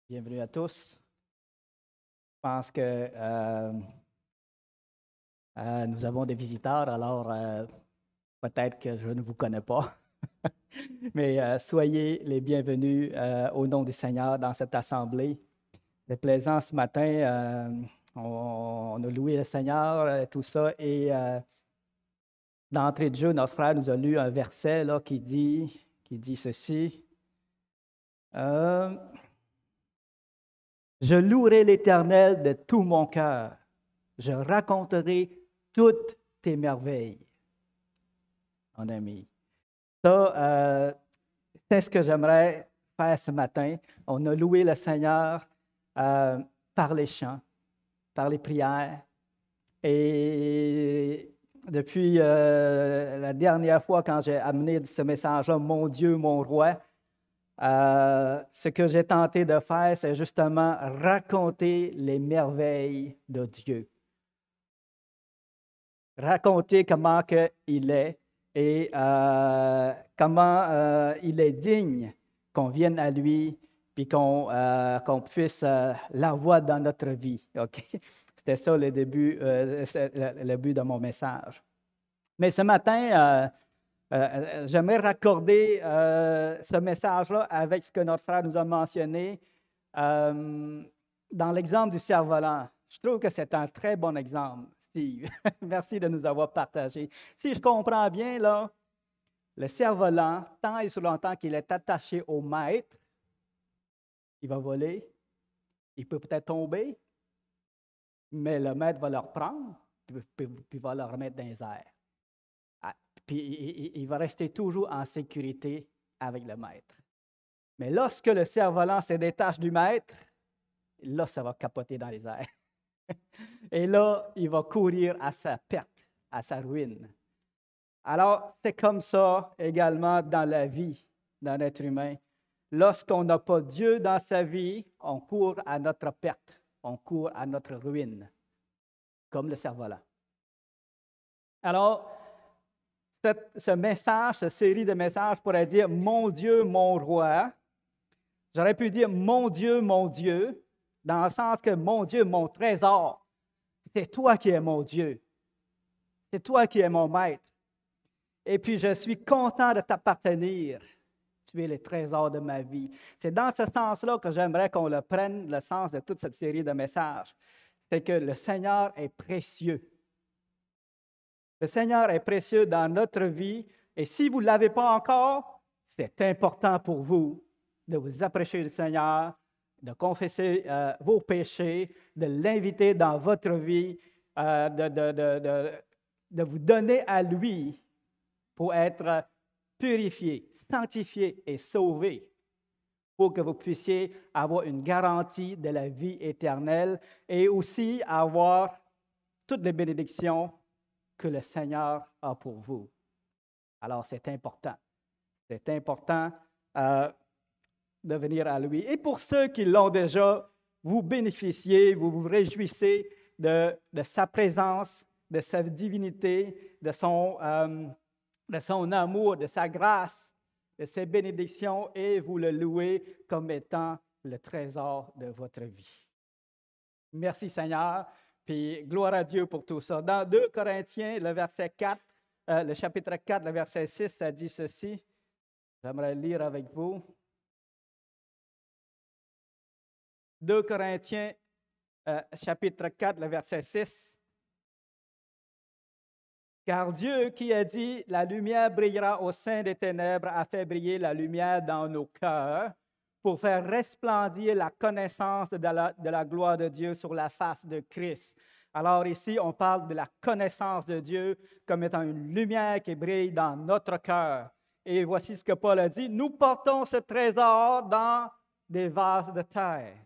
Bienvenue à tous. Je pense que nous avons des visiteurs, alors peut-être que je ne vous connais pas, mais soyez les bienvenus au nom du Seigneur dans cette assemblée. C'est plaisant ce matin. On a loué le Seigneur, tout ça, et d'entrée de jeu, notre frère nous a lu un verset là, qui dit ceci. Je louerai l'Éternel de tout mon cœur. Je raconterai toutes tes merveilles, mon ami. Ça, c'est ce que j'aimerais faire ce matin. On a loué le Seigneur par les chants, par les prières. Et depuis la dernière fois, quand j'ai amené ce message-là, Mon Dieu, mon roi, ce que j'ai tenté de faire, c'est justement raconter les merveilles de Dieu. Raconter comment il est et comment il est digne qu'on vienne à lui puis qu'on puisse l'avoir dans notre vie. Okay? C'était ça le début, le but de mon message. Mais ce matin, j'aimerais raccorder ce message-là avec ce que notre frère nous a mentionné dans l'exemple du cerf-volant. Je trouve que c'est un très bon exemple, Steve. Merci de nous avoir partagé. Si je comprends bien, là, le cerf-volant, tant et si longtemps qu'il est attaché au maître, il va voler, il peut peut-être tomber, mais le maître va le reprendre, puis va le remettre dans les airs. Puis il va rester toujours en sécurité avec le maître. Mais lorsque le cerf-volant se détache du maître, là, ça va capoter dans les airs. Et là, il va courir à sa perte, à sa ruine. Alors, c'est comme ça également dans la vie d'un être humain. Lorsqu'on n'a pas Dieu dans sa vie, on court à notre perte, on court à notre ruine, comme le cerf-volant. Alors, ce message, cette série de messages pourrait dire « Mon Dieu, mon roi ». J'aurais pu dire « Mon Dieu, dans le sens que « Mon Dieu, mon trésor ». C'est toi qui es mon Dieu. C'est toi qui es mon maître. Et puis, je suis content de t'appartenir. Tu es le trésor de ma vie. C'est dans ce sens-là que j'aimerais qu'on le prenne, le sens de toute cette série de messages. C'est que le Seigneur est précieux. Le Seigneur est précieux dans notre vie. Et si vous ne l'avez pas encore, c'est important pour vous de vous approcher du Seigneur, de confesser vos péchés, de l'inviter dans votre vie, de vous donner à lui pour être purifié, sanctifié et sauvé, pour que vous puissiez avoir une garantie de la vie éternelle et aussi avoir toutes les bénédictions que le Seigneur a pour vous. Alors, c'est important. C'est important de venir à lui. Et pour ceux qui l'ont déjà, vous bénéficiez, vous vous réjouissez de sa présence, de sa divinité, de son amour, de sa grâce, de ses bénédictions, et vous le louez comme étant le trésor de votre vie. Merci Seigneur, puis gloire à Dieu pour tout ça. Dans 2 Corinthiens, le verset 4, le chapitre 4, le verset 6, ça dit ceci. J'aimerais lire avec vous. 2 Corinthiens, chapitre 4, le verset 6. Car Dieu qui a dit, la lumière brillera au sein des ténèbres, a fait briller la lumière dans nos cœurs pour faire resplendir la connaissance de la gloire de Dieu sur la face de Christ. Alors ici, on parle de la connaissance de Dieu comme étant une lumière qui brille dans notre cœur. Et voici ce que Paul a dit, nous portons ce trésor dans des vases de terre,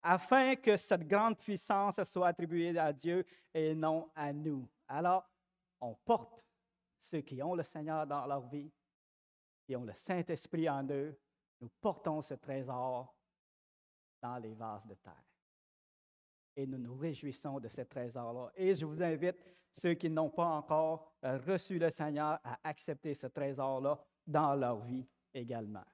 afin que cette grande puissance soit attribuée à Dieu et non à nous. Alors, on porte ceux qui ont le Seigneur dans leur vie, qui ont le Saint-Esprit en eux, nous portons ce trésor dans les vases de terre. Et nous nous réjouissons de ce trésor-là. Et je vous invite, ceux qui n'ont pas encore reçu le Seigneur, à accepter ce trésor-là dans leur vie également.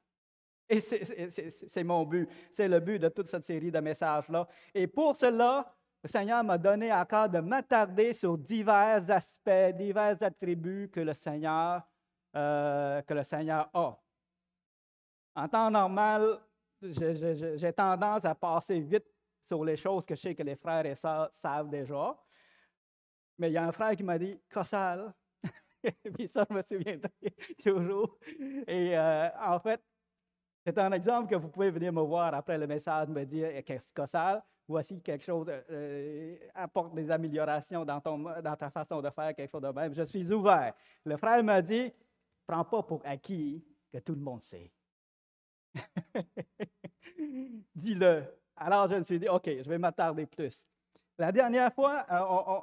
Et c'est mon but. C'est le but de toute cette série de messages-là. Et pour cela, le Seigneur m'a donné encore de m'attarder sur divers aspects, divers attributs que le Seigneur a. En temps normal, j'ai tendance à passer vite sur les choses que je sais que les frères et sœurs savent déjà. Mais il y a un frère qui m'a dit, Cossal, puis ça, je me souviendrai toujours. Et en fait, c'est un exemple que vous pouvez venir me voir après le message, me dire, Cossal, voici quelque chose, apporte des améliorations dans ta façon de faire, quelque chose de même. Je suis ouvert. Le frère m'a dit, prends pas pour acquis que tout le monde sait. Dis-le. Alors, je me suis dit, OK, je vais m'attarder plus. La dernière fois,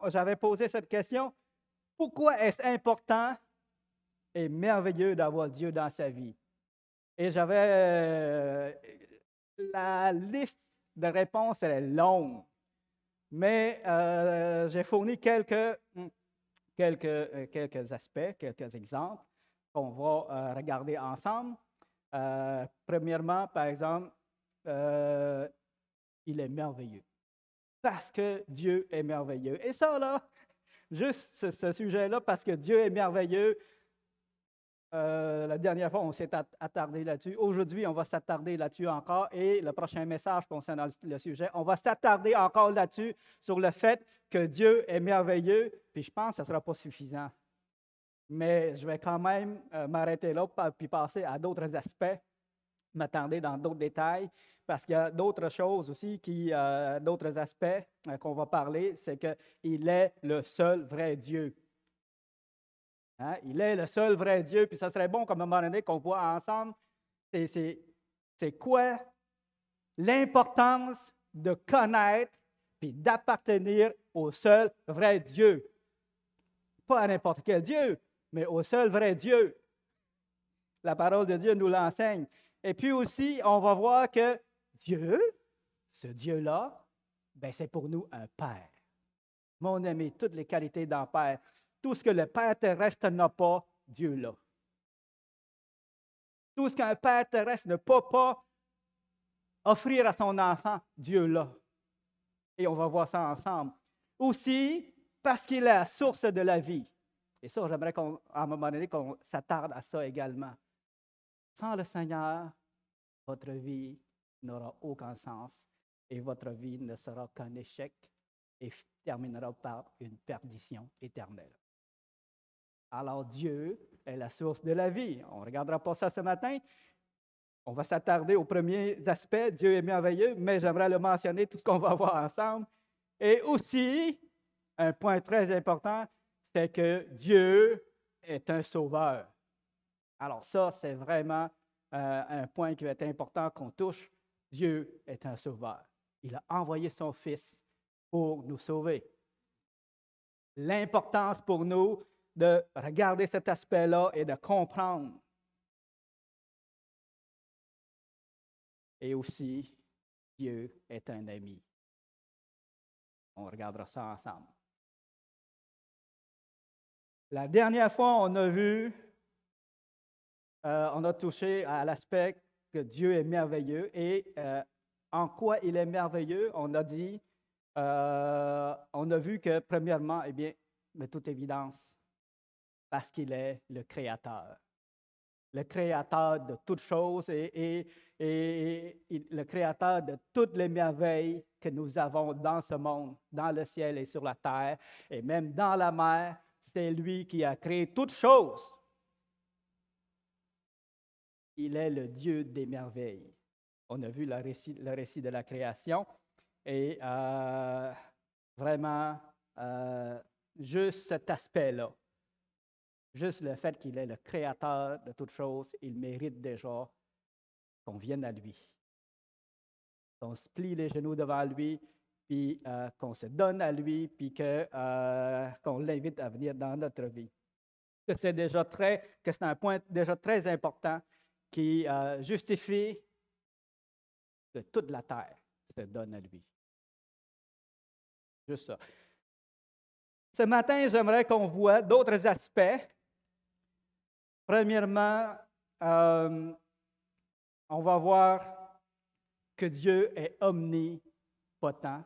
j'avais posé cette question, pourquoi est-ce important et merveilleux d'avoir Dieu dans sa vie? Et j'avais la liste de réponses, elle est longue, mais j'ai fourni quelques aspects, quelques exemples qu'on va regarder ensemble. Premièrement, par exemple, il est merveilleux. Parce que Dieu est merveilleux. Et ça, là, juste ce sujet-là, parce que Dieu est merveilleux, la dernière fois, on s'est attardé là-dessus. Aujourd'hui, on va s'attarder là-dessus encore. Et le prochain message concernant le sujet, on va s'attarder encore là-dessus, sur le fait que Dieu est merveilleux. Puis je pense que ce ne sera pas suffisant. Mais je vais quand même m'arrêter là, puis passer à d'autres aspects, m'attarder dans d'autres détails, parce qu'il y a d'autres choses aussi, d'autres aspects qu'on va parler, c'est qu'il est le seul vrai Dieu. Hein? Il est le seul vrai Dieu, puis ça serait bon, comme à un moment donné, qu'on voit ensemble, c'est quoi l'importance de connaître puis d'appartenir au seul vrai Dieu. Pas à n'importe quel Dieu, mais au seul vrai Dieu. La parole de Dieu nous l'enseigne. Et puis aussi, on va voir que Dieu, ce Dieu-là, ben c'est pour nous un Père. Mon ami, toutes les qualités d'un Père. Tout ce que le Père terrestre n'a pas, Dieu l'a. Tout ce qu'un Père terrestre ne peut pas offrir à son enfant, Dieu l'a. Et on va voir ça ensemble. Aussi, parce qu'il est la source de la vie. Et ça, j'aimerais qu'à un moment donné, qu'on s'attarde à ça également. Sans le Seigneur, votre vie n'aura aucun sens et votre vie ne sera qu'un échec et terminera par une perdition éternelle. Alors Dieu est la source de la vie. On ne regardera pas ça ce matin. On va s'attarder aux premiers aspects. Dieu est merveilleux, mais j'aimerais le mentionner, tout ce qu'on va voir ensemble. Et aussi, un point très important, c'est que Dieu est un sauveur. Alors ça, c'est vraiment un point qui va être important qu'on touche. Dieu est un sauveur. Il a envoyé son Fils pour nous sauver. L'importance pour nous de regarder cet aspect-là et de comprendre. Et aussi, Dieu est un ami. On regardera ça ensemble. La dernière fois, on a touché à l'aspect que Dieu est merveilleux et en quoi il est merveilleux, on a dit, on a vu que premièrement, eh bien, de toute évidence, parce qu'il est le Créateur de toutes choses et le Créateur de toutes les merveilles que nous avons dans ce monde, dans le ciel et sur la terre, et même dans la mer. C'est lui qui a créé toutes choses. Il est le Dieu des merveilles. On a vu le récit de la création et vraiment, juste cet aspect-là, juste le fait qu'il est le Créateur de toutes choses, il mérite déjà qu'on vienne à lui, qu'on se plie les genoux devant lui, puis qu'on se donne à lui, puis qu'on l'invite à venir dans notre vie. Que c'est un point déjà très important qui justifie que toute la terre se donne à lui. Juste ça. Ce matin, j'aimerais qu'on voit d'autres aspects. Premièrement, on va voir que Dieu est omnipotent,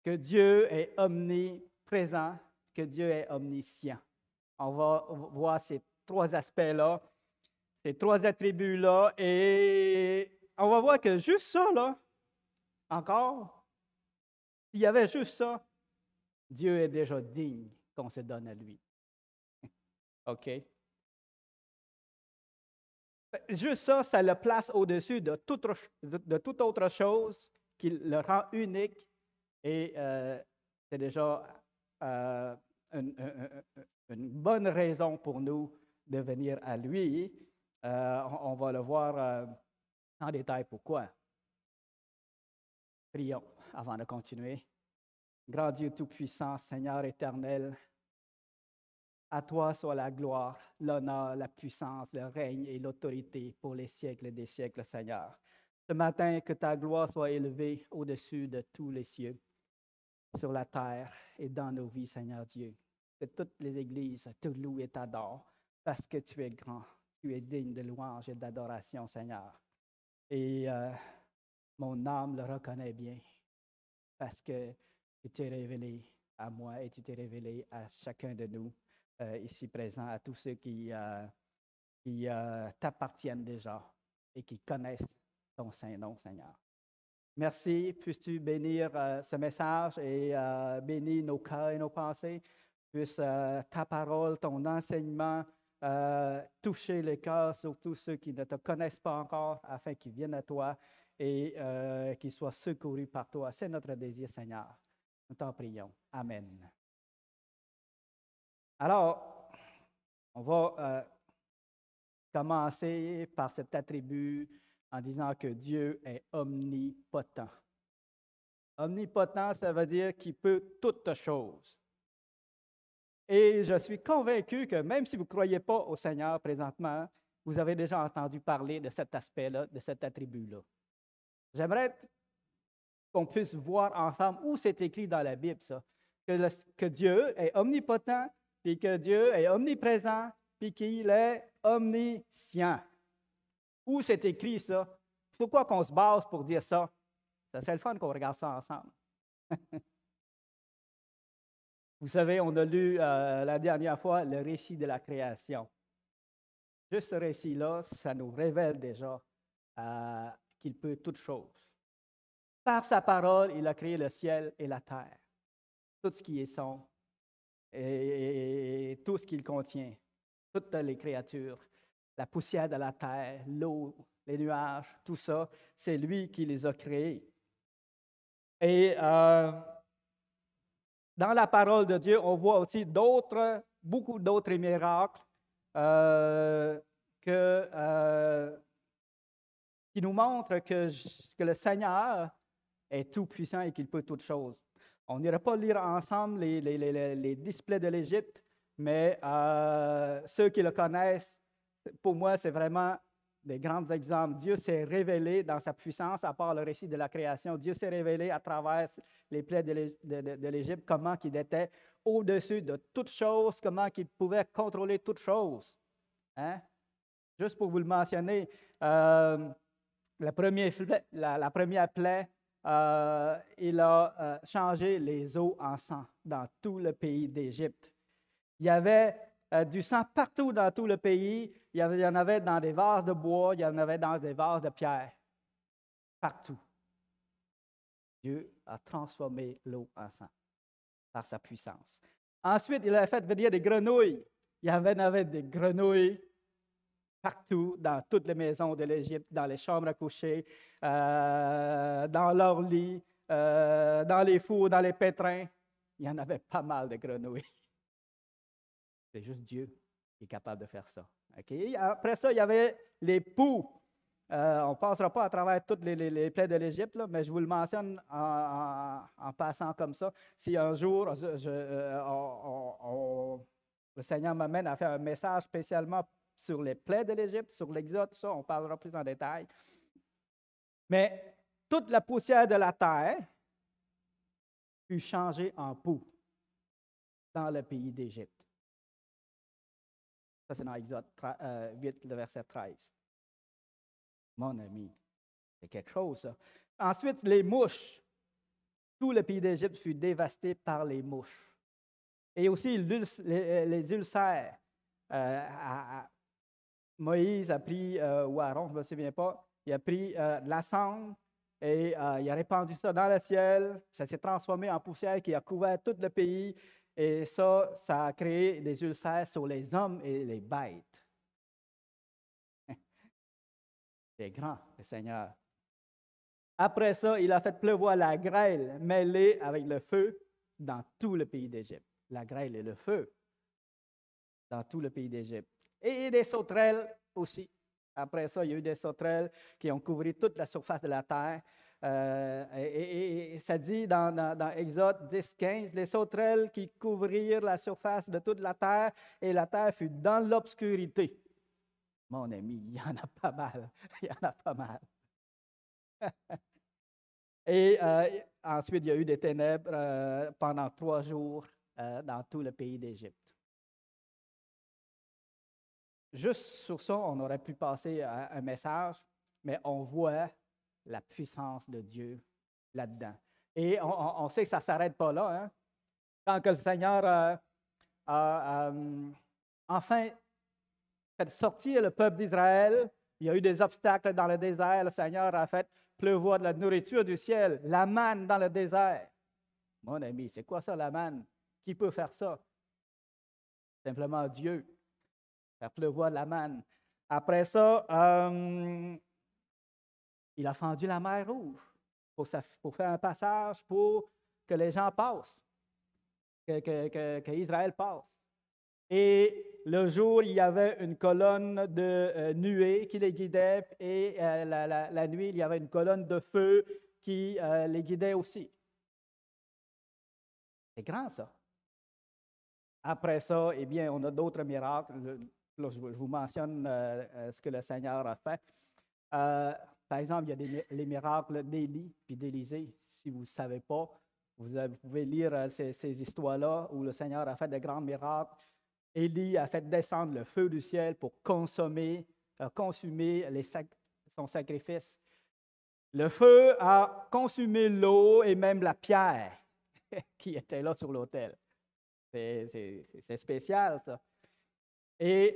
que Dieu est omniprésent, que Dieu est omniscient. On va voir ces trois aspects-là, ces trois attributs-là, et on va voir que juste ça, là, encore, s'il y avait juste ça, Dieu est déjà digne qu'on se donne à lui. OK? Juste ça, ça le place au-dessus de toute autre chose qui le rend unique et c'est déjà une bonne raison pour nous de venir à lui. On va le voir en détail pourquoi. Prions avant de continuer. Grand Dieu Tout-Puissant, Seigneur éternel, à toi soit la gloire, l'honneur, la puissance, le règne et l'autorité pour les siècles des siècles, Seigneur. Ce matin, que ta gloire soit élevée au-dessus de tous les cieux, sur la terre et dans nos vies, Seigneur Dieu. Que toutes les églises te louent et t'adorent parce que tu es grand, tu es digne de louange et d'adoration, Seigneur. Et mon âme le reconnaît bien parce que tu t'es révélé à moi et tu t'es révélé à chacun de nous ici présents, à tous ceux qui t'appartiennent déjà et qui connaissent ton saint nom, Seigneur. Merci, puisses-tu bénir ce message et bénir nos cœurs et nos pensées. Puisse ta parole, ton enseignement toucher les cœurs, surtout ceux qui ne te connaissent pas encore, afin qu'ils viennent à toi et qu'ils soient secourus par toi. C'est notre désir, Seigneur. Nous t'en prions. Amen. Alors, on va commencer par cet attribut en disant que Dieu est omnipotent. Omnipotent, ça veut dire qu'il peut toutes choses. Et je suis convaincu que même si vous ne croyez pas au Seigneur présentement, vous avez déjà entendu parler de cet aspect-là, de cet attribut-là. J'aimerais qu'on puisse voir ensemble où c'est écrit dans la Bible, ça, que Dieu est omnipotent, puis que Dieu est omniprésent, puis qu'il est omniscient. Où c'est écrit ça? Pourquoi qu'on se base pour dire ça? Ça serait le fun qu'on regarde ça ensemble. Vous savez, on a lu la dernière fois le récit de la création. Juste ce récit-là, ça nous révèle déjà qu'il peut toutes choses. Par sa parole, il a créé le ciel et la terre, tout ce qui est son et tout ce qu'il contient, toutes les créatures, la poussière de la terre, l'eau, les nuages, tout ça, c'est lui qui les a créés. Et dans la parole de Dieu, on voit aussi beaucoup d'autres miracles qui nous montrent que le Seigneur est tout-puissant et qu'il peut toutes choses. On n'ira pas lire ensemble les displays de l'Égypte, mais ceux qui le connaissent, pour moi, c'est vraiment des grands exemples. Dieu s'est révélé dans sa puissance, à part le récit de la création. Dieu s'est révélé à travers les plaies de l'Égypte, comment il était au-dessus de toutes choses, comment il pouvait contrôler toutes choses. Hein? Juste pour vous le mentionner, la première plaie, il a changé les eaux en sang dans tout le pays d'Égypte. Il y avait du sang partout dans tout le pays. Il y en avait dans des vases de bois, il y en avait dans des vases de pierre. Partout. Dieu a transformé l'eau en sang par sa puissance. Ensuite, il a fait venir des grenouilles. Il y en avait des grenouilles partout, dans toutes les maisons de l'Égypte, dans les chambres à coucher, dans leurs lits, dans les fours, dans les pétrins. Il y en avait pas mal de grenouilles. C'est juste Dieu qui est capable de faire ça. Okay? Après ça, il y avait les poux. On ne passera pas à travers toutes les plaies de l'Égypte, mais je vous le mentionne en passant comme ça. Si un jour, le Seigneur m'amène à faire un message spécialement sur les plaies de l'Égypte, sur l'Exode, ça, on parlera plus en détail. Mais toute la poussière de la terre fut changée en poux dans le pays d'Égypte. Ça, c'est dans Exode 8, le verset 13. Mon ami, c'est quelque chose, ça. Ensuite, les mouches. Tout le pays d'Égypte fut dévasté par les mouches. Et aussi les ulcères. Moïse a pris, ou Aaron, je ne me souviens pas, il a pris de la cendre et il a répandu ça dans le ciel. Ça s'est transformé en poussière qui a couvert tout le pays. Et ça a créé des ulcères sur les hommes et les bêtes. C'est grand, le Seigneur. Après ça, il a fait pleuvoir la grêle mêlée avec le feu dans tout le pays d'Égypte. La grêle et le feu dans tout le pays d'Égypte. Et des sauterelles aussi. Après ça, il y a eu des sauterelles qui ont couvert toute la surface de la terre. Et ça dit dans Exode 10, 15, les sauterelles qui couvrirent la surface de toute la terre, et la terre fut dans l'obscurité. Mon ami, il y en a pas mal. Il y en a pas mal. Et ensuite, il y a eu des ténèbres pendant 3 jours dans tout le pays d'Égypte. Juste sur ça, on aurait pu passer un message, mais on voit la puissance de Dieu là-dedans. Et on sait que ça ne s'arrête pas là. Hein? Quand que le Seigneur a enfin fait sortir le peuple d'Israël, il y a eu des obstacles dans le désert. Le Seigneur a fait pleuvoir de la nourriture du ciel, la manne dans le désert. Mon ami, c'est quoi ça, la manne? Qui peut faire ça? Simplement Dieu. Faire pleuvoir de la manne. Après ça, il a fendu la mer Rouge pour faire un passage pour que les gens passent, que Israël passe. Et le jour, il y avait une colonne de nuée qui les guidait, et la nuit, il y avait une colonne de feu qui les guidait aussi. C'est grand, ça. Après ça, eh bien, on a d'autres miracles. Là, je vous mentionne ce que le Seigneur a fait. Par exemple, il y a les miracles d'Élie puis d'Élisée. Si vous ne savez pas, vous pouvez lire ces histoires-là où le Seigneur a fait de grands miracles. Élie a fait descendre le feu du ciel pour consumer son sacrifice. Le feu a consumé l'eau et même la pierre qui était là sur l'autel. C'est spécial, ça. Et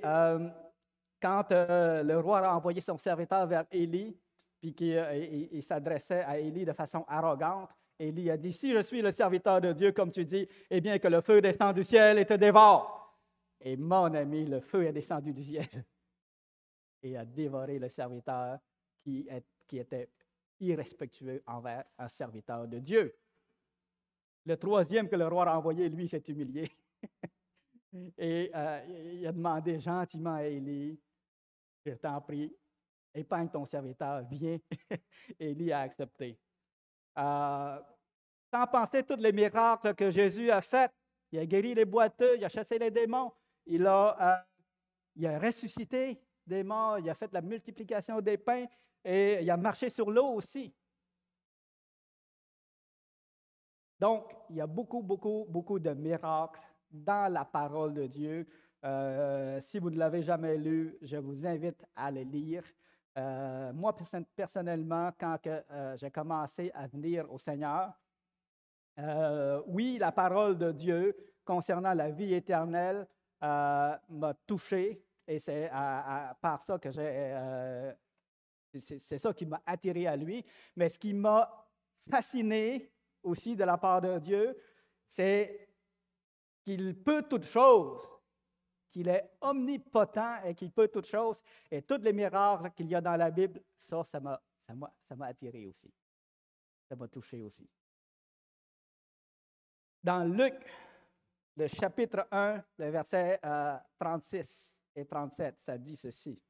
quand le roi a envoyé son serviteur vers Élie, puis qu'il s'adressait à Élie de façon arrogante, Élie a dit, « Si je suis le serviteur de Dieu, comme tu dis, eh bien que le feu descende du ciel et te dévore. » Et mon ami, le feu est descendu du ciel et a dévoré le serviteur qui était irrespectueux envers un serviteur de Dieu. Le troisième que le roi a envoyé, lui, s'est humilié. Et il a demandé gentiment à Élie, « Je t'en prie, épargne ton serviteur, viens. » Élie a accepté. Sans penser tous les miracles que Jésus a faits, il a guéri les boiteux, il a chassé les démons, il a ressuscité des morts, il a fait la multiplication des pains et il a marché sur l'eau aussi. Donc, il y a beaucoup, beaucoup, beaucoup de miracles dans la parole de Dieu. Si vous ne l'avez jamais lu, je vous invite à le lire. Moi, personnellement, quand j'ai commencé à venir au Seigneur, oui, la parole de Dieu concernant la vie éternelle m'a touché, et c'est par ça que c'est ça qui m'a attiré à lui. Mais ce qui m'a fasciné aussi de la part de Dieu, c'est qu'il peut toutes choses, qu'il est omnipotent et qu'il peut toutes choses. Et tous les miracles qu'il y a dans la Bible, ça m'a attiré aussi. Ça m'a touché aussi. Dans Luc, le chapitre 1, le verset 36 et 37, ça dit ceci. Vous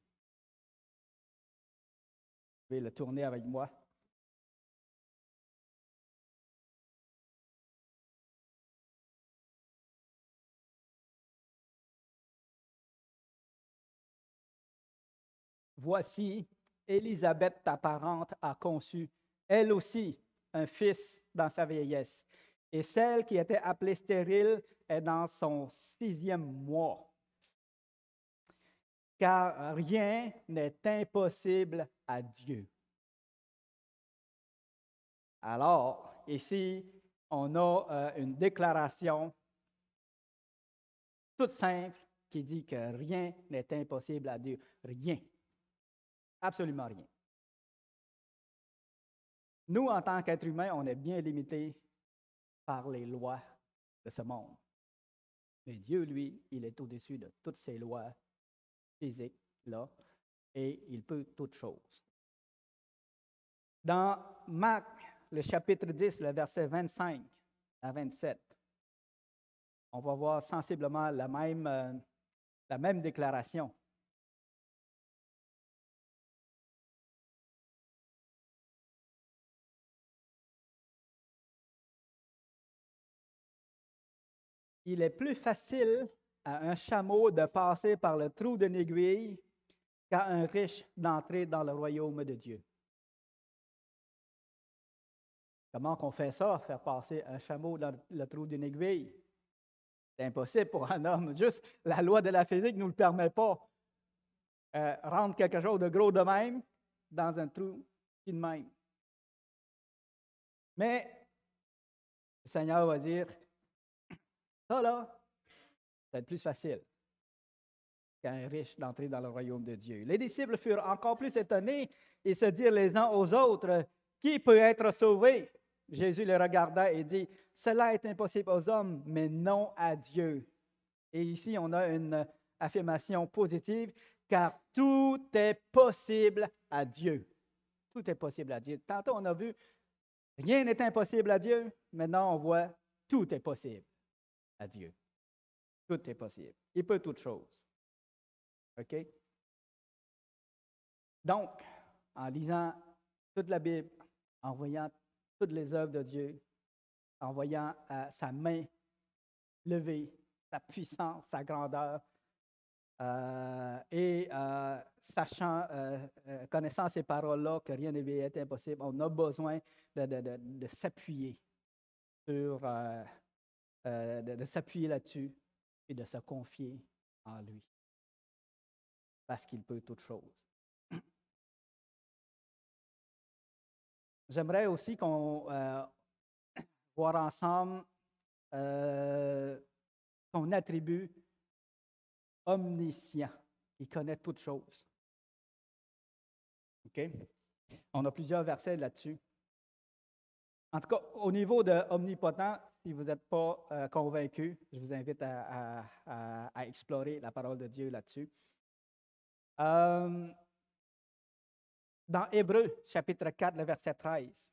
pouvez le tourner avec moi. Voici, Élisabeth, ta parente, a conçu, elle aussi, un fils dans sa vieillesse. Et celle qui était appelée stérile est dans son 6e mois. car rien n'est impossible à Dieu. Alors, ici, on a une déclaration toute simple qui dit que rien n'est impossible à Dieu. Rien. Absolument rien. Nous, en tant qu'êtres humains, on est bien limités par les lois de ce monde. Mais Dieu, lui, il est au-dessus de toutes ces lois physiques, là, et il peut toutes choses. Dans Marc, le chapitre 10, le verset 25 à 27, on va voir sensiblement la même déclaration. Il est plus facile à un chameau de passer par le trou d'une aiguille qu'à un riche d'entrer dans le royaume de Dieu. Comment qu'on fait ça, faire passer un chameau dans le trou d'une aiguille? C'est impossible pour un homme. Juste la loi de la physique ne nous le permet pas. Rendre quelque chose de gros de même dans un trou de même. Mais le Seigneur va dire, ça là, ça va être plus facile qu'un riche d'entrer dans le royaume de Dieu. Les disciples furent encore plus étonnés et se dirent les uns aux autres, qui peut être sauvé? Jésus les regarda et dit, cela est impossible aux hommes, mais non à Dieu. Et ici, on a une affirmation positive, car tout est possible à Dieu. Tout est possible à Dieu. Tantôt, on a vu, rien n'est impossible à Dieu. Maintenant, on voit, tout est possible à Dieu. Tout est possible. Il peut toutes choses. OK? Donc, en lisant toute la Bible, en voyant toutes les œuvres de Dieu, en voyant sa main levée, sa puissance, sa grandeur, et sachant, connaissant ces paroles-là, que rien n'est impossible, on a besoin de s'appuyer sur, de s'appuyer là-dessus et de se confier en lui, parce qu'il peut toutes choses. J'aimerais aussi qu'on voit ensemble son attribut omniscient. Il connaît toutes choses. OK? On a plusieurs versets là-dessus. En tout cas, au niveau de omnipotent, si vous n'êtes pas convaincu, je vous invite à explorer la parole de Dieu là-dessus. Dans Hébreux, chapitre 4, le verset 13.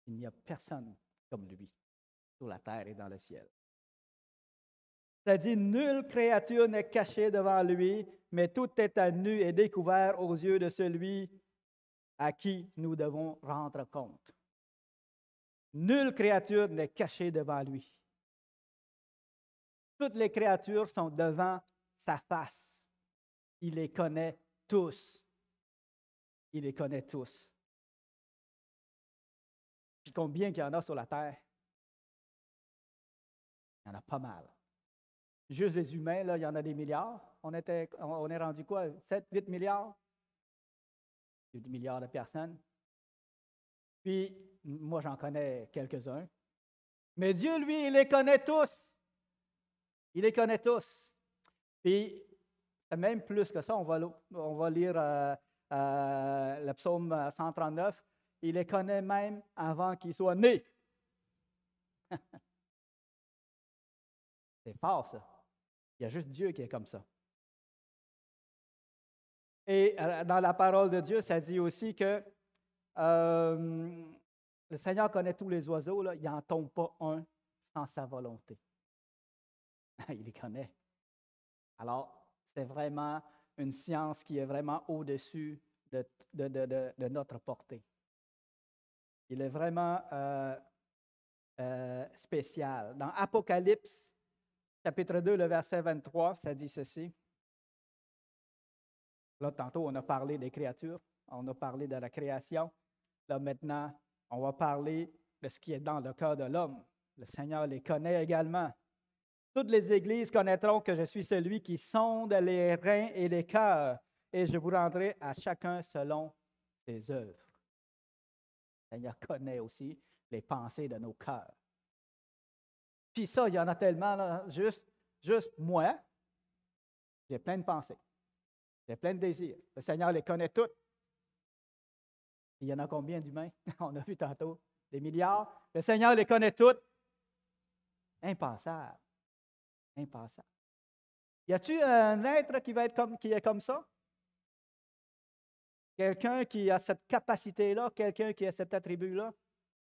Il n'y a personne comme lui sur la terre et dans le ciel. Ça dit, nulle créature n'est cachée devant lui, mais tout est à nu et découvert aux yeux de celui à qui nous devons rendre compte. Nulle créature n'est cachée devant lui. Toutes les créatures sont devant sa face. Il les connaît tous. Il les connaît tous. Puis combien qu'il y en a sur la terre? Il y en a pas mal. Juste les humains, là, il y en a des milliards. On est rendu quoi? 7, 8 milliards? 8 milliards de personnes. Puis, moi, j'en connais quelques-uns. Mais Dieu, lui, il les connaît tous. Il les connaît tous. Puis, même plus que ça, on va lire le psaume 139. Il les connaît même avant qu'ils soient nés. C'est fort, ça. Il y a juste Dieu qui est comme ça. Et dans la parole de Dieu, ça dit aussi que le Seigneur connaît tous les oiseaux, là, il n'en tombe pas un sans sa volonté. Il les connaît. Alors, c'est vraiment une science qui est vraiment au-dessus de notre portée. Il est vraiment spécial. Dans Apocalypse, chapitre 2, le verset 23, ça dit ceci. Là, tantôt, on a parlé des créatures, on a parlé de la création. Là, maintenant, On va parler de ce qui est dans le cœur de l'homme. Le Seigneur les connaît également. Toutes les églises connaîtront que je suis celui qui sonde les reins et les cœurs, et je vous rendrai à chacun selon ses œuvres. Le Seigneur connaît aussi les pensées de nos cœurs. Puis ça, il y en a tellement, là, juste moi, j'ai plein de pensées, j'ai plein de désirs. Le Seigneur les connaît toutes. Il y en a combien d'humains? On a vu tantôt, des milliards. Le Seigneur les connaît toutes. Impensable. Impensable. Y a-t-il un être qui est comme ça? Quelqu'un qui a cette capacité-là, quelqu'un qui a cet attribut-là?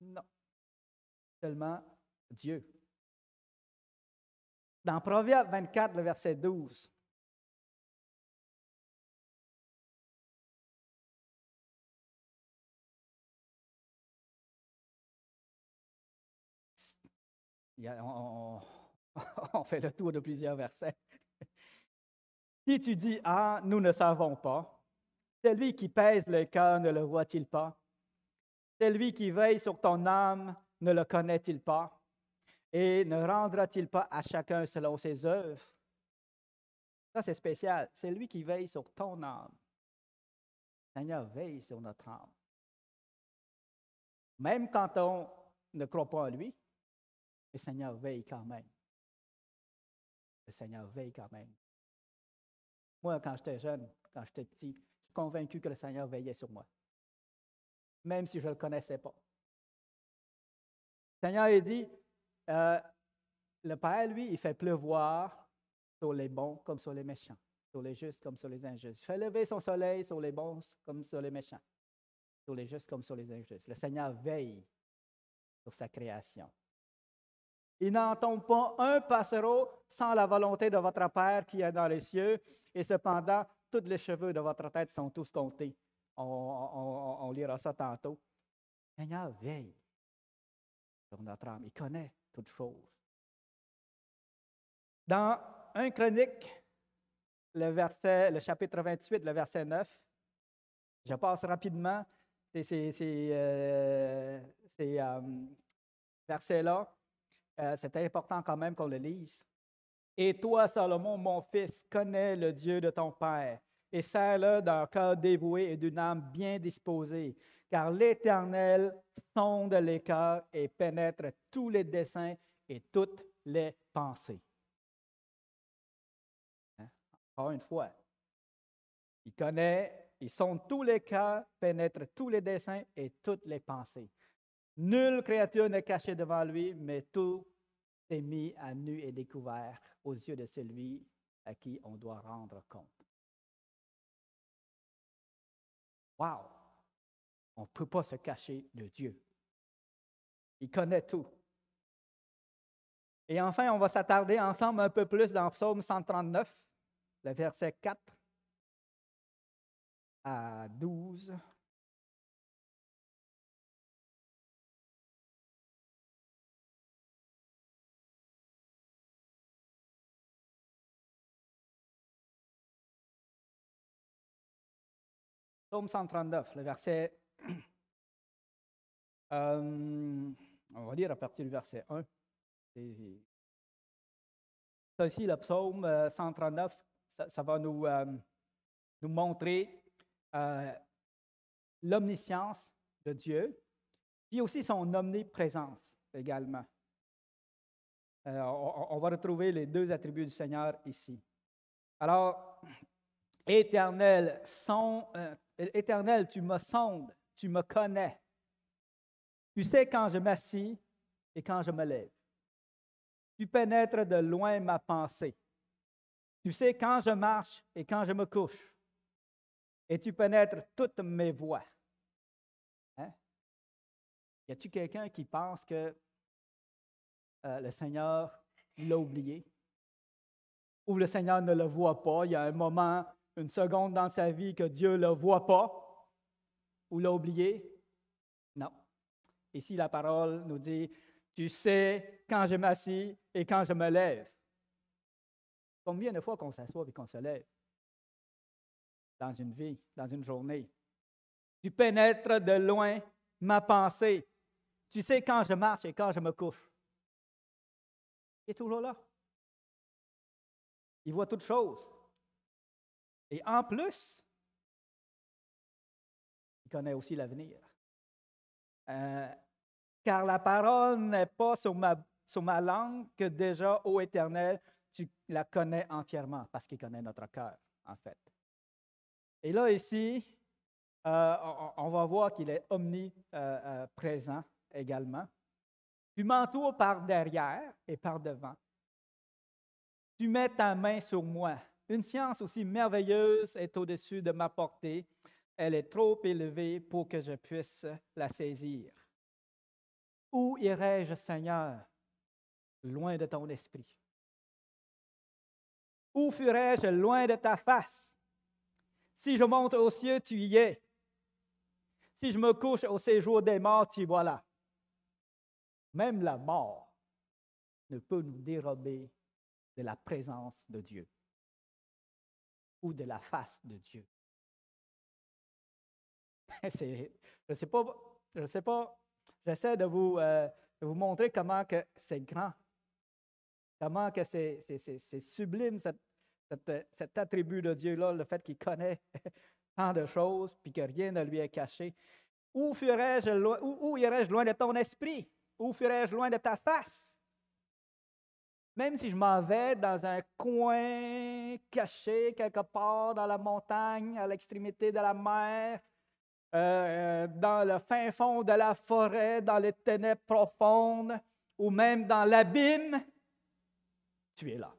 Non. Seulement Dieu. Dans Proverbe 24, le verset 12. On fait le tour de plusieurs versets. Si tu dis, ah, nous ne savons pas, celui qui pèse le cœur ne le voit-il pas? Celui qui veille sur ton âme ne le connaît-il pas? Et ne rendra-t-il pas à chacun selon ses œuvres? Ça, c'est spécial. C'est lui qui veille sur ton âme. Le Seigneur veille sur notre âme. Même quand on ne croit pas en lui, le Seigneur veille quand même. Le Seigneur veille quand même. Moi, quand j'étais jeune, quand j'étais petit, je suis convaincu que le Seigneur veillait sur moi, même si je ne le connaissais pas. Le Seigneur a dit, le Père, lui, il fait pleuvoir sur les bons comme sur les méchants, sur les justes comme sur les injustes. Il fait lever son soleil sur les bons comme sur les méchants, sur les justes comme sur les injustes. Le Seigneur veille sur sa création. Il n'en tombe pas un passereau sans la volonté de votre Père qui est dans les cieux, et cependant, tous les cheveux de votre tête sont tous comptés. On lira ça tantôt. Le Seigneur veille sur notre âme. Il connaît toutes choses. Dans 1 Chronique, le chapitre 28, le verset 9, je passe rapidement ces versets-là. C'est important quand même qu'on le lise. Et toi, Salomon, mon fils, connais le Dieu de ton Père et sers-le d'un cœur dévoué et d'une âme bien disposée, car l'Éternel sonde les cœurs et pénètre tous les desseins et toutes les pensées. Hein? Encore une fois, il connaît, il sonde tous les cœurs, pénètre tous les desseins et toutes les pensées. Nulle créature n'est cachée devant lui, mais tout est mis à nu et découvert aux yeux de celui à qui on doit rendre compte. Wow! On ne peut pas se cacher de Dieu. Il connaît tout. Et enfin, on va s'attarder ensemble un peu plus dans Psaume 139, le verset 4 à 12. Psaume 139, le verset, on va lire à partir du verset 1. Ça ici, le psaume 139, ça va nous montrer l'omniscience de Dieu, puis aussi son omniprésence également. On va retrouver les deux attributs du Seigneur ici. Alors, Éternel, tu me sondes, tu me connais. Tu sais quand je m'assis et quand je me lève. Tu pénètres de loin ma pensée. Tu sais quand je marche et quand je me couche. Et tu pénètres toutes mes voies. Hein? Y a-t-il quelqu'un qui pense que le Seigneur l'a oublié? Ou le Seigneur ne le voit pas? Il y a un moment, une seconde dans sa vie que Dieu ne le voit pas? Ou l'a oublié? Non. Ici, la parole nous dit, tu sais quand je m'assis et quand je me lève. Combien de fois qu'on s'assoit et qu'on se lève dans une vie, dans une journée? Tu pénètres de loin ma pensée. Tu sais quand je marche et quand je me couche. Il est toujours là. Il voit toutes choses. Et en plus, il connaît aussi l'avenir. Car la parole n'est pas sur ma langue que déjà, ô Éternel, tu la connais entièrement, parce qu'il connaît notre cœur, en fait. Et là, ici, on va voir qu'il est omniprésent également. Tu m'entoures par derrière et par devant. Tu mets ta main sur moi. Une science aussi merveilleuse est au-dessus de ma portée. Elle est trop élevée pour que je puisse la saisir. Où irai-je, Seigneur, loin de ton esprit? Où fuirai-je loin de ta face? Si je monte aux cieux, tu y es. Si je me couche au séjour des morts, tu y vois là. Même la mort ne peut nous dérober de la présence de Dieu ou de la face de Dieu. Je ne sais pas, j'essaie de vous montrer comment que c'est grand, comment que c'est sublime cet attribut de Dieu-là, le fait qu'il connaît tant de choses, puis que rien ne lui est caché. Où irai-je loin de ton esprit? Où fuirai-je loin de ta face? Même si je m'en vais dans un coin caché quelque part dans la montagne, à l'extrémité de la mer, dans le fin fond de la forêt, dans les ténèbres profondes, ou même dans l'abîme, tu es là.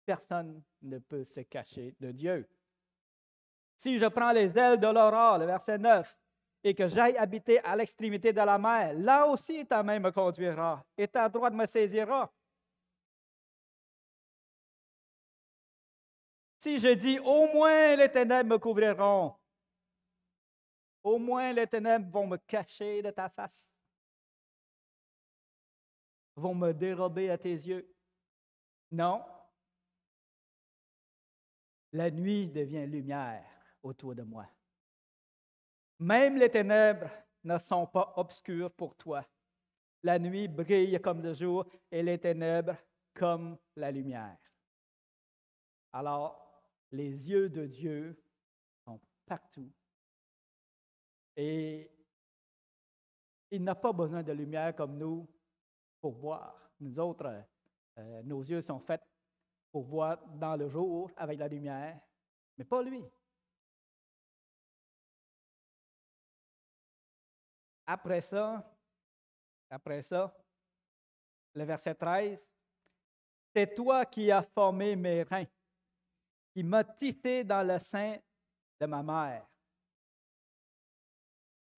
Personne ne peut se cacher de Dieu. Si je prends les ailes de l'aurore, le verset 9, et que j'aille habiter à l'extrémité de la mer, là aussi ta main me conduira, et ta droite me saisira. Si je dis, au moins les ténèbres me couvriront, au moins les ténèbres vont me cacher de ta face, vont me dérober à tes yeux. Non. La nuit devient lumière autour de moi. Même les ténèbres ne sont pas obscures pour toi. La nuit brille comme le jour et les ténèbres comme la lumière. Alors, les yeux de Dieu sont partout. Et il n'a pas besoin de lumière comme nous pour voir. Nous autres, nos yeux sont faits pour voir dans le jour avec la lumière, mais pas lui. Après ça, le verset 13, c'est toi qui as formé mes reins, qui m'as tissé dans le sein de ma mère.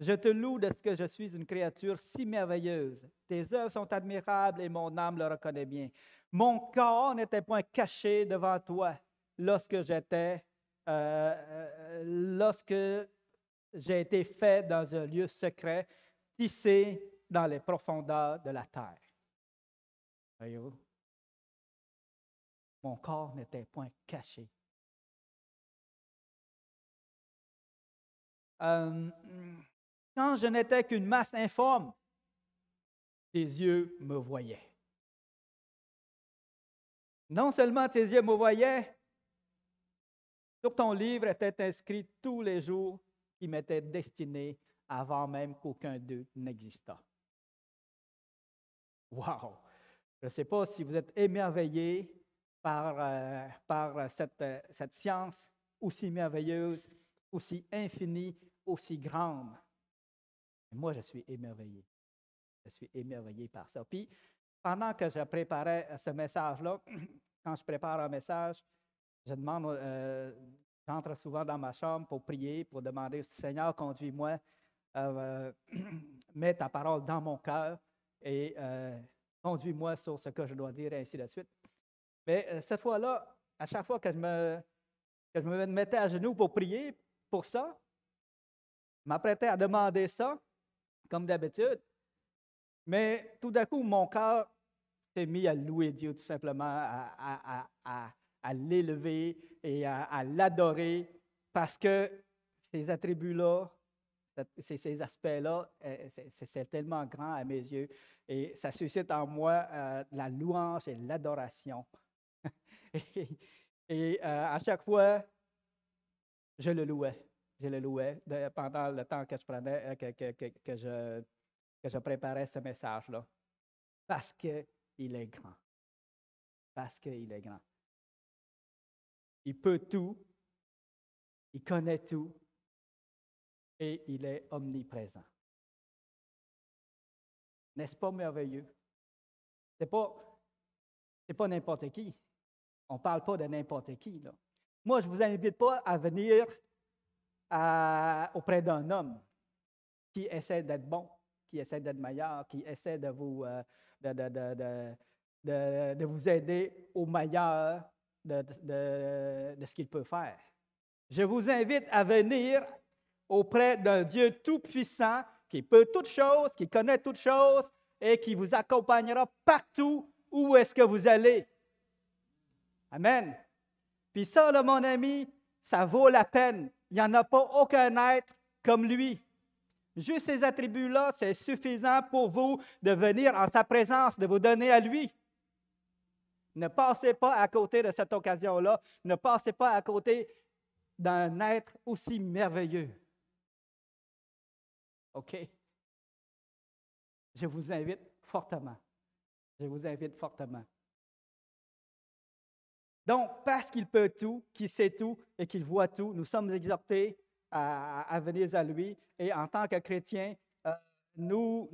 Je te loue de ce que je suis une créature si merveilleuse. Tes œuvres sont admirables et mon âme le reconnaît bien. Mon corps n'était point caché devant toi lorsque j'ai été fait dans un lieu secret, tissé dans les profondeurs de la terre. Voyez-vous? Mon corps n'était point caché. Quand je n'étais qu'une masse informe, tes yeux me voyaient. Non seulement tes yeux me voyaient, sur ton livre étaient inscrits tous les jours qui m'étaient destinés avant même qu'aucun d'eux n'existât. Wow! Je ne sais pas si vous êtes émerveillés par cette science aussi merveilleuse, aussi infinie, aussi grande. Moi, je suis émerveillé. Je suis émerveillé par ça. Puis, pendant que je préparais ce message-là, quand je prépare un message, je demande, j'entre souvent dans ma chambre pour prier, pour demander, Seigneur, conduis-moi, mets ta parole dans mon cœur et conduis-moi sur ce que je dois dire, et ainsi de suite. Mais cette fois-là, à chaque fois que je me mettais à genoux pour prier pour ça, je m'apprêtais à demander ça, comme d'habitude, mais tout d'un coup, mon cœur s'est mis à louer Dieu, tout simplement, à l'élever et à l'adorer, parce que ces attributs-là, ces aspects-là, c'est tellement grand à mes yeux et ça suscite en moi la louange et l'adoration. et à chaque fois, je le louais. Je le louais pendant le temps que je prenais, que je préparais ce message-là. Parce qu'il est grand. Parce qu'il est grand. Il peut tout. Il connaît tout. Et il est omniprésent. N'est-ce pas merveilleux? Ce n'est pas n'importe qui. On ne parle pas de n'importe qui, là. Moi, je ne vous invite pas à venir auprès d'un homme qui essaie d'être bon, qui essaie d'être meilleur, qui essaie de vous, de vous aider au meilleur de ce qu'il peut faire. Je vous invite à venir auprès d'un Dieu tout-puissant qui peut toutes choses, qui connaît toutes choses et qui vous accompagnera partout où est-ce que vous allez. Amen. Puis ça, là, mon ami, ça vaut la peine. Il n'y en a pas aucun être comme lui. Juste ces attributs-là, c'est suffisant pour vous de venir en sa présence, de vous donner à lui. Ne passez pas à côté de cette occasion-là. Ne passez pas à côté d'un être aussi merveilleux. OK? Je vous invite fortement. Je vous invite fortement. Donc, parce qu'il peut tout, qu'il sait tout et qu'il voit tout, nous sommes exhortés à venir à lui. Et en tant que chrétiens, nous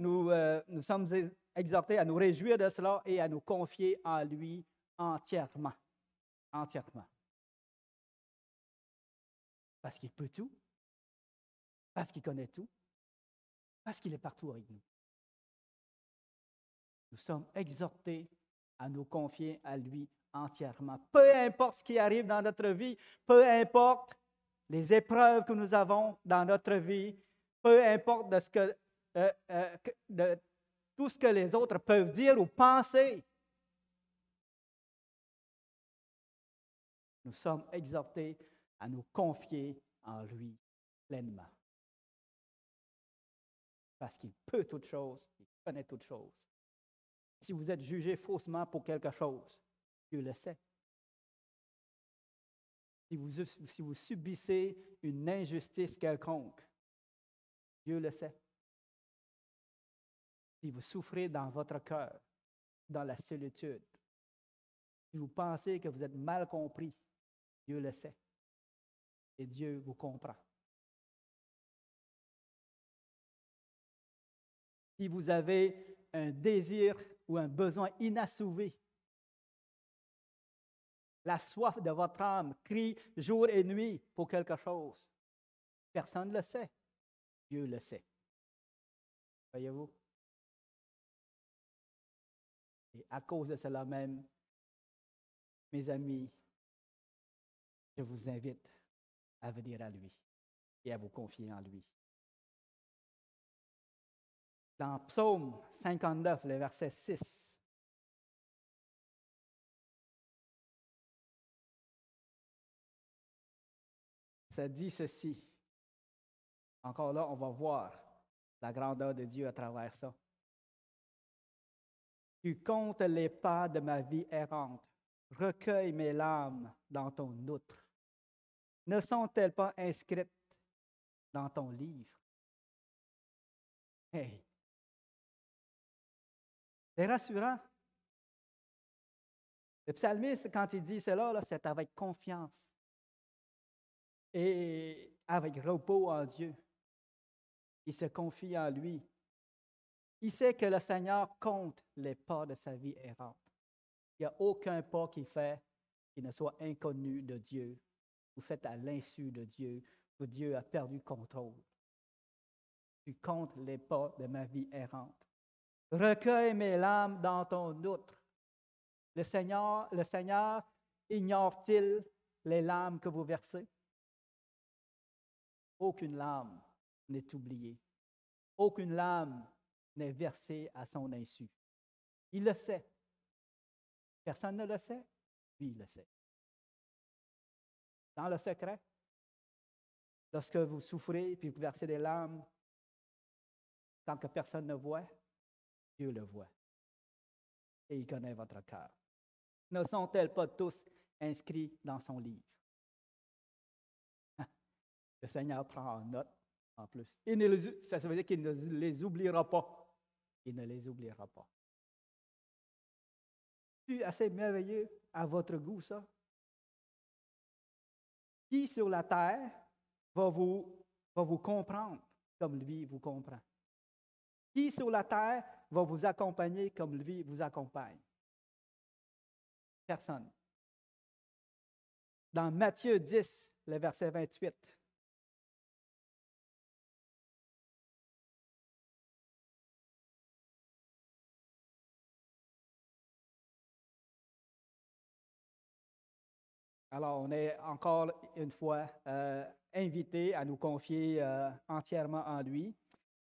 sommes exhortés à nous réjouir de cela et à nous confier en lui entièrement. Entièrement. Parce qu'il peut tout, parce qu'il connaît tout, parce qu'il est partout avec nous. Nous sommes exhortés à nous confier à lui entièrement. Peu importe ce qui arrive dans notre vie, peu importe les épreuves que nous avons dans notre vie, peu importe de tout ce que les autres peuvent dire ou penser, nous sommes exhortés à nous confier en lui pleinement. Parce qu'il peut toutes choses, il connaît toutes choses. Si vous êtes jugé faussement pour quelque chose, Dieu le sait. Si vous subissez une injustice quelconque, Dieu le sait. Si vous souffrez dans votre cœur, dans la solitude, si vous pensez que vous êtes mal compris, Dieu le sait. Et Dieu vous comprend. Si vous avez un désir ou un besoin inassouvi, la soif de votre âme crie jour et nuit pour quelque chose. Personne ne le sait. Dieu le sait. Voyez-vous? Et à cause de cela même, mes amis, je vous invite à venir à lui et à vous confier en lui. Dans Psaume 59, le verset 6, ça dit ceci. Encore là, on va voir la grandeur de Dieu à travers ça. Tu comptes les pas de ma vie errante. Recueille mes larmes dans ton outre. Ne sont-elles pas inscrites dans ton livre? Hey! C'est rassurant. Le psalmiste, quand il dit cela, là, c'est avec confiance et avec repos en Dieu. Il se confie en lui. Il sait que le Seigneur compte les pas de sa vie errante. Il n'y a aucun pas qu'il fait qui ne soit inconnu de Dieu, ou fait à l'insu de Dieu, où Dieu a perdu contrôle. Tu comptes les pas de ma vie errante. Recueille mes larmes dans ton outre. Le Seigneur ignore-t-il les larmes que vous versez? Aucune larme n'est oubliée. Aucune larme n'est versée à son insu. Il le sait. Personne ne le sait. Lui, il le sait. Dans le secret, Lorsque vous souffrez puis vous versez des larmes, tant que personne ne voit, Dieu le voit. Et il connaît votre cœur. Ne sont-elles pas tous inscrits dans son livre? Le Seigneur prend en note en plus. Ça veut dire qu'il ne les oubliera pas. Il ne les oubliera pas. C'est assez merveilleux à votre goût, ça? Qui sur la terre va vous comprendre comme lui vous comprend? Qui sur la terre va vous accompagner comme lui vous accompagne? Personne. Dans Matthieu 10, le verset 28, alors, on est encore une fois invité à nous confier entièrement en lui.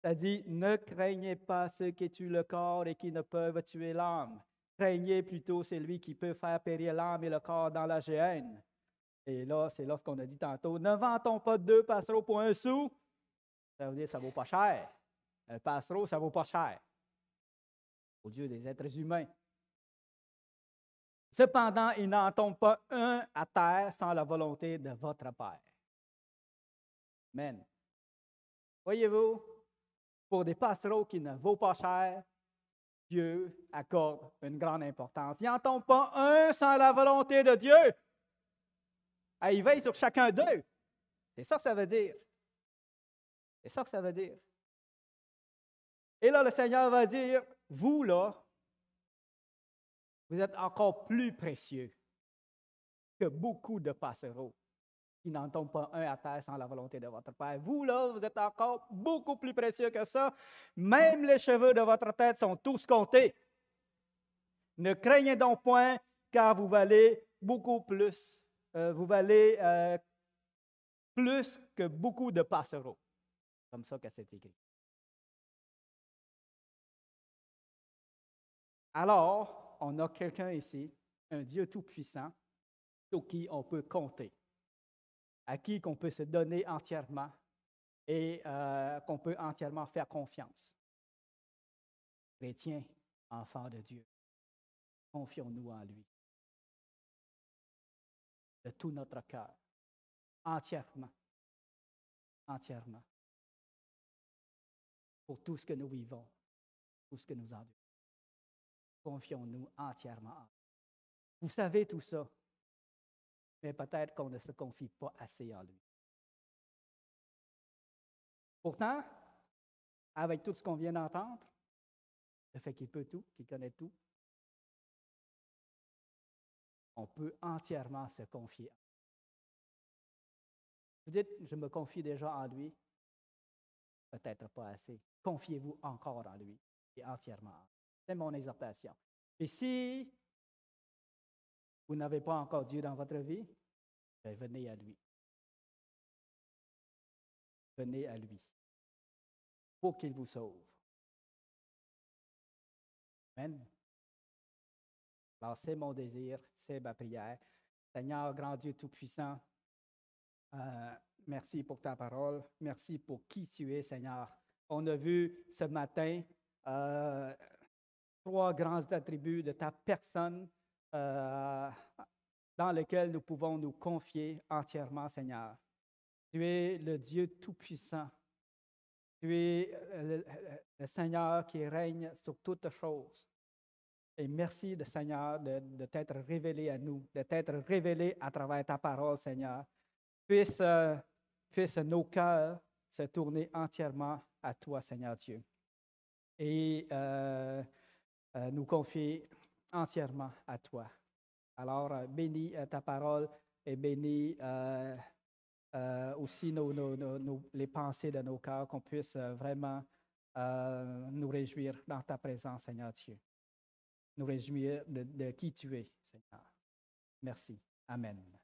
Ça dit, ne craignez pas ceux qui tuent le corps et qui ne peuvent tuer l'âme. Craignez plutôt celui qui peut faire périr l'âme et le corps dans la géhenne. Et là, c'est lorsqu'on a dit tantôt, ne vantons pas 2 passereaux pour 1 sou. Ça veut dire que ça ne vaut pas cher. Un passereau, ça ne vaut pas cher. Au Dieu des êtres humains. Cependant, il n'en tombe pas un à terre sans la volonté de votre Père. Amen. Voyez-vous, pour des passereaux qui ne vaut pas cher, Dieu accorde une grande importance. Il n'en tombe pas un sans la volonté de Dieu. Il veille sur chacun d'eux. C'est ça que ça veut dire. C'est ça que ça veut dire. Et là, le Seigneur va dire, vous là, vous êtes encore plus précieux que beaucoup de passereaux qui n'en tombent pas un à terre sans la volonté de votre Père. Vous, là, vous êtes encore beaucoup plus précieux que ça. Même les cheveux de votre tête sont tous comptés. Ne craignez donc point, car vous valez beaucoup plus. Vous valez plus que beaucoup de passereaux. Comme ça que c'est écrit. Alors, on a quelqu'un ici, un Dieu tout-puissant, sur qui on peut compter, à qui qu'on peut se donner entièrement et qu'on peut entièrement faire confiance. Chrétiens, enfants de Dieu, confions-nous en lui. De tout notre cœur, entièrement, entièrement, pour tout ce que nous vivons, tout ce que nous endurons. Confions-nous entièrement en lui. Vous savez tout ça, mais peut-être qu'on ne se confie pas assez en lui. Pourtant, avec tout ce qu'on vient d'entendre, le fait qu'il peut tout, qu'il connaît tout, on peut entièrement se confier. Vous dites, je me confie déjà en lui, peut-être pas assez. Confiez-vous encore en lui et entièrement en lui. C'est mon exhortation. Et si vous n'avez pas encore Dieu dans votre vie, bien, venez à lui. Venez à lui pour qu'il vous sauve. Amen. Alors, c'est mon désir, c'est ma prière. Seigneur, grand Dieu Tout-Puissant, merci pour ta parole. Merci pour qui tu es, Seigneur. On a vu ce matin 3 grands attributs de ta personne dans lesquels nous pouvons nous confier entièrement, Seigneur. Tu es le Dieu Tout-Puissant. Tu es le Seigneur qui règne sur toutes choses. Et merci, Seigneur, de t'être révélé à nous, de t'être révélé à travers ta parole, Seigneur. Puisse nos cœurs se tourner entièrement à toi, Seigneur Dieu. Et nous confier entièrement à toi. Alors, bénis ta parole et bénis aussi les pensées de nos cœurs, qu'on puisse vraiment nous réjouir dans ta présence, Seigneur Dieu. Nous réjouir de qui tu es, Seigneur. Merci. Amen.